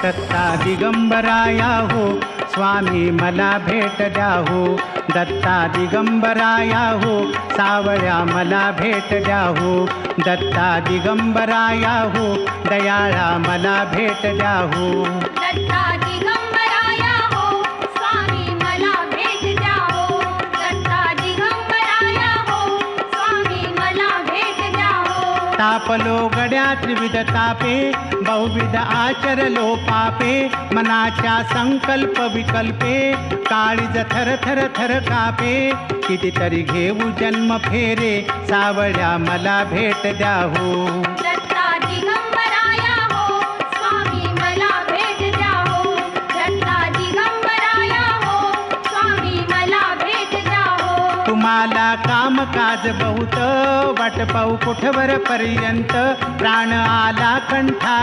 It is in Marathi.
दत्ता दिगंबराया हो स्वामी मला भेट द्या हो दत्ता दिगंबराया हो सावळ्या मला भेट द्या हो दत्ता दिगंबराया हो दयाळा मला भेट द्या हो दत्ता दिगंबराया हो स्वामी मला भेट द्या हो दत्ता दिगंबराया हो स्वामी मला भेट द्या हो तापलो गड्या त्रिविध तापे बहुविध आचरलो पापे मनाच्या संकल्प विकल्पे काळीज थर थर थर कापे कितीतरी घेऊ जन्म फेरे सावळ्या मला भेट द्या हो दत्ता दिगंबराया हो स्वामी मला भेट द्या हो दत्ता दिगंबराया हो स्वामी मला भेट द्या हो तुम्हाला कामकाज बहुत वाट पाहू कुठवर पर्यंत प्राण आला कंठा